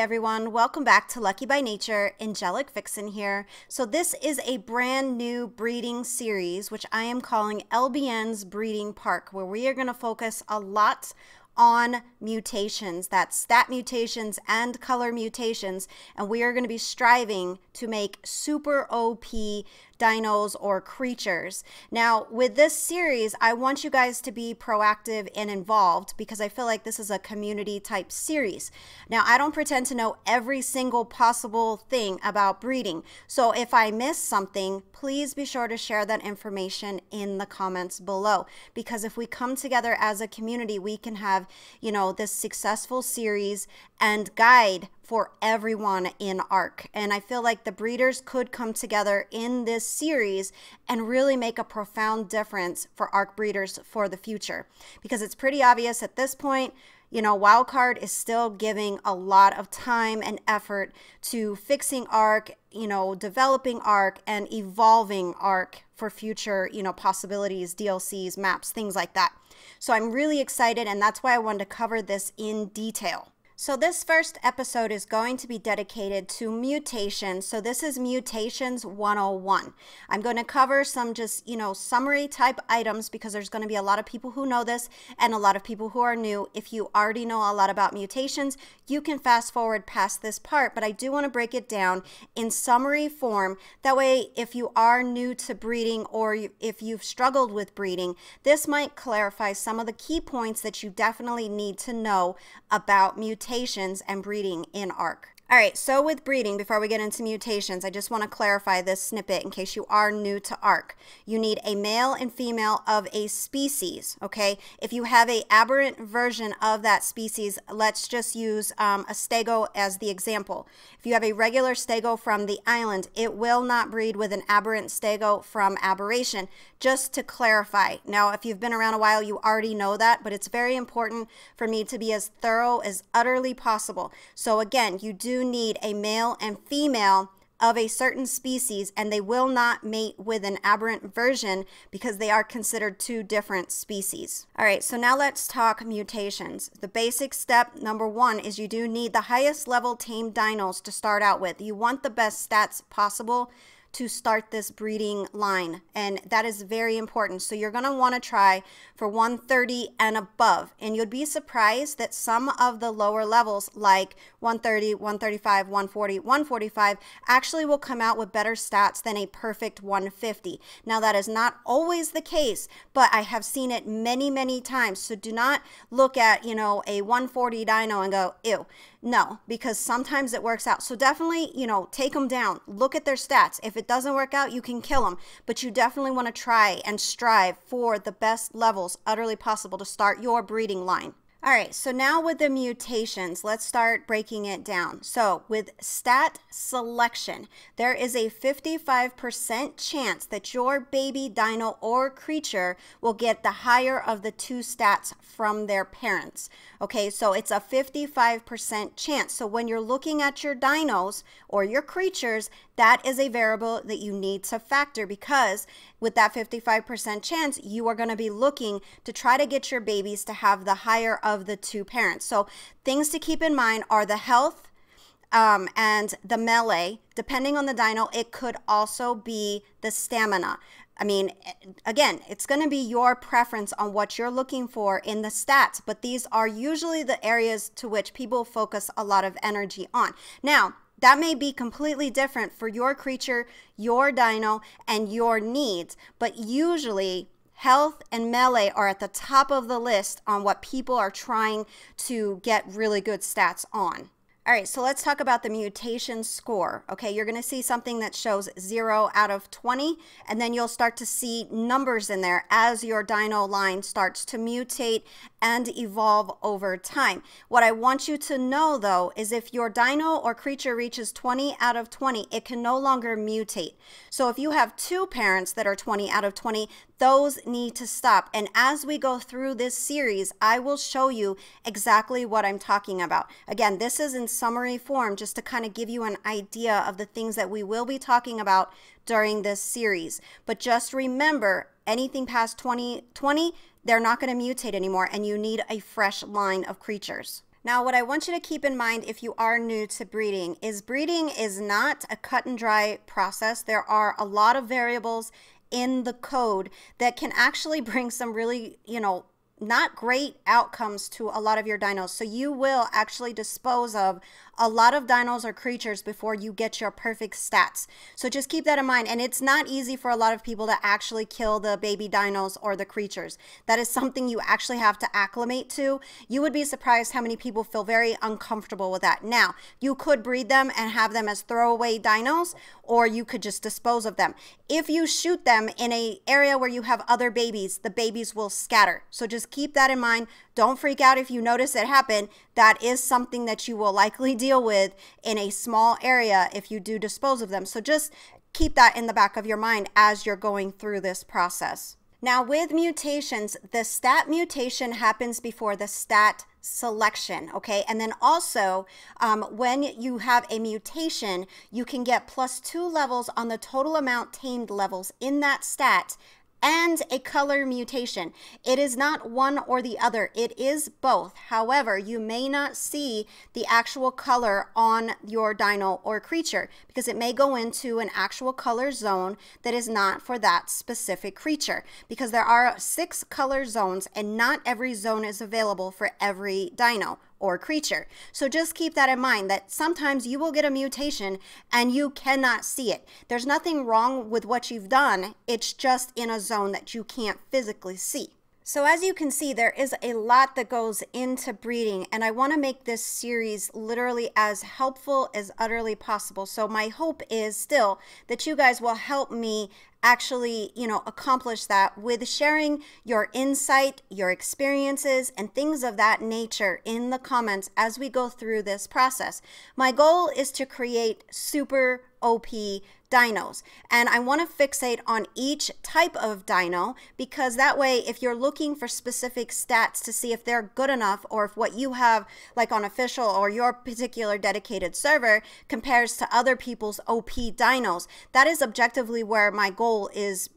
everyone, welcome back to Lucky by Nature. Angelic Vixen here. So this is a brand new breeding series which I am calling Lbn'S Breeding Park, where we are going to focus a lot on mutations, that's stat mutations and color mutations, and we are going to be striving to make super OP dinos or creatures. Now with this series, I want you guys to be proactive and involved because I feel like this is a community type series. Now I don't pretend to know every single possible thing about breeding, so if I miss something, please be sure to share that information in the comments below, because if we come together as a community, we can have, you know, this successful series and guide for everyone in ARC. And I feel like the breeders could come together in this series and really make a profound difference for ARC breeders for the future, because it's pretty obvious at this point, you know, Wildcard is still giving a lot of time and effort to fixing ARC, you know, developing ARC and evolving ARC for future, you know, possibilities, DLCs, maps, things like that. So I'm really excited, and that's why I wanted to cover this in detail. So this first episode is going to be dedicated to mutations. So this is Mutations 101. I'm going to cover some just, you know, summary type items because there's going to be a lot of people who know this and a lot of people who are new. If you already know a lot about mutations, you can fast forward past this part, but I do want to break it down in summary form. That way, if you are new to breeding or if you've struggled with breeding, this might clarify some of the key points that you definitely need to know about mutations and breeding in ARC. All right, so with breeding, before we get into mutations, I just want to clarify this snippet in case you are new to ARC. You need a male and female of a species, okay? If you have an aberrant version of that species, let's just use a stego as the example. If you have a regular stego from the island, it will not breed with an aberrant stego from aberration, just to clarify. Now, if you've been around a while, you already know that, but it's very important for me to be as thorough as utterly possible. So again, you do need a male and female of a certain species, and they will not mate with an aberrant version because they are considered two different species. All right, so now let's talk mutations. The basic step number one is you do need the highest level tamed dinos to start out with. You want the best stats possible to start this breeding line, and that is very important. So you're going to want to try for 130 and above, and you'll be surprised that some of the lower levels like 130, 135, 140, 145 actually will come out with better stats than a perfect 150. Now that is not always the case, but I have seen it many times. So do not look at, you know, a 140 dino and go, ew. No, because sometimes it works out. So definitely, you know, take them down. Look at their stats. If it doesn't work out, you can kill them. But you definitely want to try and strive for the best levels utterly possible to start your breeding line. All right, so now with the mutations, let's start breaking it down. So with stat selection, there is a 55% chance that your baby dino or creature will get the higher of the two stats from their parents. Okay, so it's a 55% chance. So when you're looking at your dinos or your creatures, that is a variable that you need to factor, because with that 55% chance, you are going to be looking to try to get your babies to have the higher of the two parents. So things to keep in mind are the health and the melee. Depending on the dino, it could also be the stamina. I mean, again, it's going to be your preference on what you're looking for in the stats, but these are usually the areas to which people focus a lot of energy on. Now, that may be completely different for your creature, your dino, and your needs, but usually health and melee are at the top of the list on what people are trying to get really good stats on. All right, so let's talk about the mutation score. Okay, you're going to see something that shows 0 out of 20, and then you'll start to see numbers in there as your dino line starts to mutate and evolve over time. What I want you to know, though, is if your dino or creature reaches 20 out of 20, it can no longer mutate. So if you have two parents that are 20 out of 20, those need to stop. And as we go through this series, I will show you exactly what I'm talking about. Again, this is in summary form just to kind of give you an idea of the things that we will be talking about during this series. But just remember, anything past 2020, they're not going to mutate anymore, and you need a fresh line of creatures. Now, what I want you to keep in mind if you are new to breeding is not a cut and dry process. There are a lot of variables in the code that can actually bring some really, not great outcomes to a lot of your dinos. So you will actually dispose of a lot of dinos or creatures before you get your perfect stats. So just keep that in mind. And it's not easy for a lot of people to actually kill the baby dinos or the creatures. That is something you actually have to acclimate to. You would be surprised how many people feel very uncomfortable with that. Now, you could breed them and have them as throwaway dinos, or you could just dispose of them. If you shoot them in an area where you have other babies, the babies will scatter. So just keep that in mind. Don't freak out if you notice it happen. That is something that you will likely deal with in a small area if you do dispose of them. So just keep that in the back of your mind as you're going through this process. Now with mutations, the stat mutation happens before the stat selection, okay? And then also when you have a mutation, you can get +2 levels on the total amount tamed levels in that stat and a color mutation. It is not one or the other, it is both. However, you may not see the actual color on your dino or creature because it may go into an actual color zone that is not for that specific creature, because there are 6 color zones and not every zone is available for every dino or creature. So just keep that in mind, that sometimes you will get a mutation and you cannot see it. There's nothing wrong with what you've done, it's just in a zone that you can't physically see. So as you can see, there is a lot that goes into breeding, and I want to make this series literally as helpful as utterly possible. So my hope is still that you guys will help me actually, accomplish that with sharing your insight, your experiences, and things of that nature in the comments as we go through this process. My goal is to create super OP dinos, and I want to fixate on each type of dino, because that way if you're looking for specific stats to see if they're good enough, or if what you have like on official or your particular dedicated server compares to other people's OP dinos, that is objectively where my goal is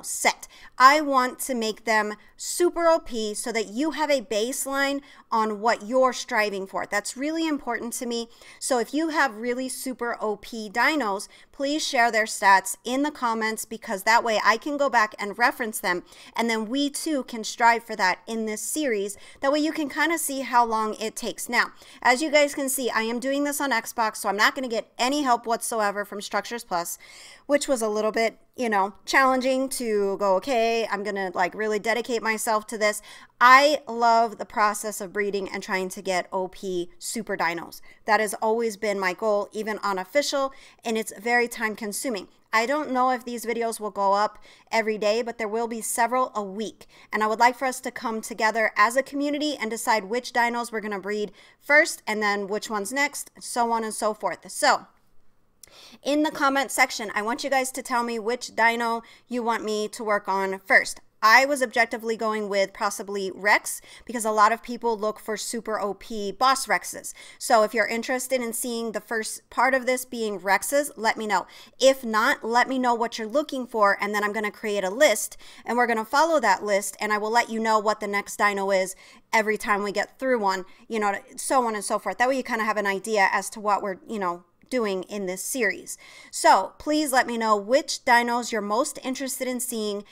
set. I want to make them super OP so that you have a baseline on what you're striving for. That's really important to me. So if you have really super OP dinos, please share their stats in the comments, because that way I can go back and reference them, and then we too can strive for that in this series. That way you can kind of see how long it takes. Now, as you guys can see, I am doing this on Xbox, so I'm not going to get any help whatsoever from Structures Plus, which was a little bit challenging to go, okay, I'm gonna like really dedicate myself to this. I love the process of breeding and trying to get OP super dinos. That has always been my goal, even on official, and it's very time consuming. I don't know if these videos will go up every day, but there will be several a week. And I would like for us to come together as a community and decide which dinos we're gonna breed first, and then which ones next, so on and so forth. So in the comment section, I want you guys to tell me which dino you want me to work on first. I was objectively going with possibly Rex, because a lot of people look for super OP boss Rexes. So if you're interested in seeing the first part of this being Rexes, let me know. If not, let me know what you're looking for, and then I'm going to create a list, and we're going to follow that list, and I will let you know what the next dino is every time we get through one, so on and so forth. That way you kind of have an idea as to what we're, doing in this series. So please let me know which dinos you're most interested in seeing,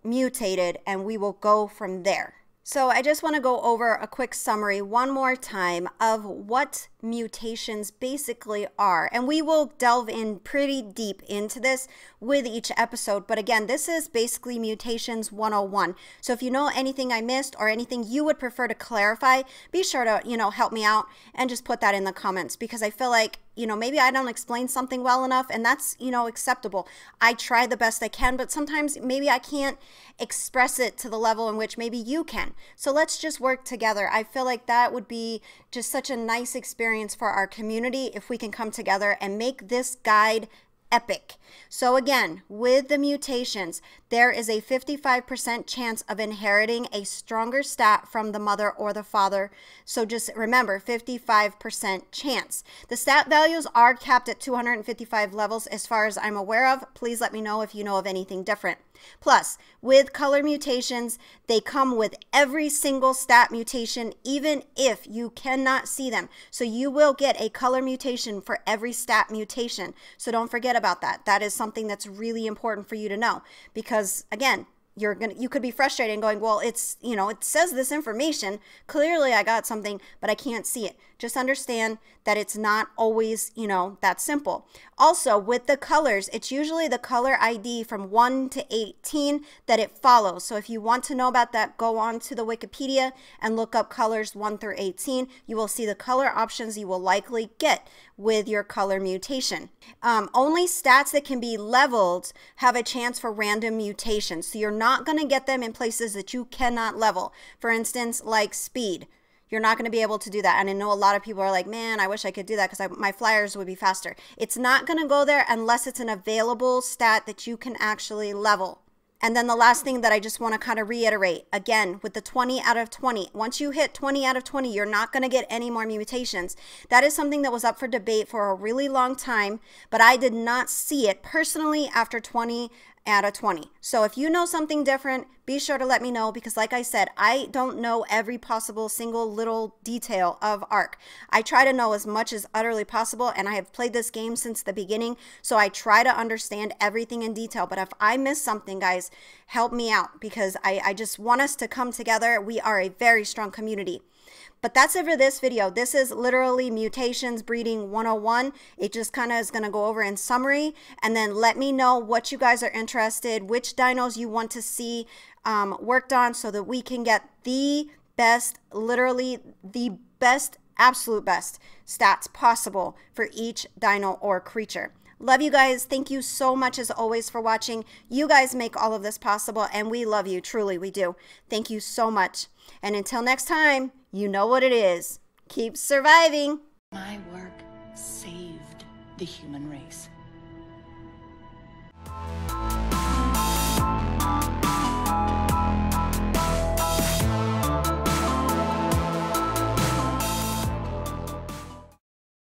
mutated, and we will go from there. So I just want to go over a quick summary one more time of what mutations basically are. And we will delve in pretty deep into this with each episode. But again, this is basically Mutations 101. So if you know anything I missed or anything you would prefer to clarify, be sure to, help me out and just put that in the comments, because I feel like, maybe I don't explain something well enough, and that's, acceptable. I try the best I can, but sometimes maybe I can't express it to the level in which maybe you can. So let's just work together. I feel like that would be just such a nice experience for our community if we can come together and make this guide epic. So again, with the mutations, there is a 55% chance of inheriting a stronger stat from the mother or the father. So just remember, 55% chance. The stat values are capped at 255 levels as far as I'm aware of. Please let me know if you know of anything different. Plus, with color mutations, they come with every single stat mutation, even if you cannot see them. So you will get a color mutation for every stat mutation. So don't forget about that. That is something that's really important for you to know, because again, you could be frustrated and going, well, it's, you know, it says this information. Clearly I got something, but I can't see it. Just understand that it's not always, you know, that simple. Also, with the colors, it's usually the color ID from 1 to 18 that it follows. So if you want to know about that, go on to the Wikipedia and look up colors 1 through 18. You will see the color options you will likely get with your color mutation. Only stats that can be leveled have a chance for random mutations. So you're not going to get them in places that you cannot level. For instance, like speed. You're not going to be able to do that. And I know a lot of people are like, man, I wish I could do that because my flyers would be faster. It's not going to go there unless it's an available stat that you can actually level. And then the last thing that I just want to kind of reiterate, again, with the 20 out of 20, once you hit 20 out of 20, you're not going to get any more mutations. That is something that was up for debate for a really long time, but I did not see it personally after 20 out of 20. So if you know something different, be sure to let me know, because like I said, I don't know every possible single little detail of ARC. I try to know as much as utterly possible, and I have played this game since the beginning, so I try to understand everything in detail. But if I miss something, guys, help me out, because I just want us to come together. We are a very strong community. But that's it for this video. This is literally Mutations Breeding 101. It just kind of is going to go over in summary, and then let me know what you guys are interested, which dinos you want to see worked on, so that we can get the best, literally the best, absolute best stats possible for each dino or creature. Love you guys. Thank you so much as always for watching. You guys make all of this possible, and we love you. Truly, we do. Thank you so much. And until next time, you know what it is. Keep surviving. My work saved the human race.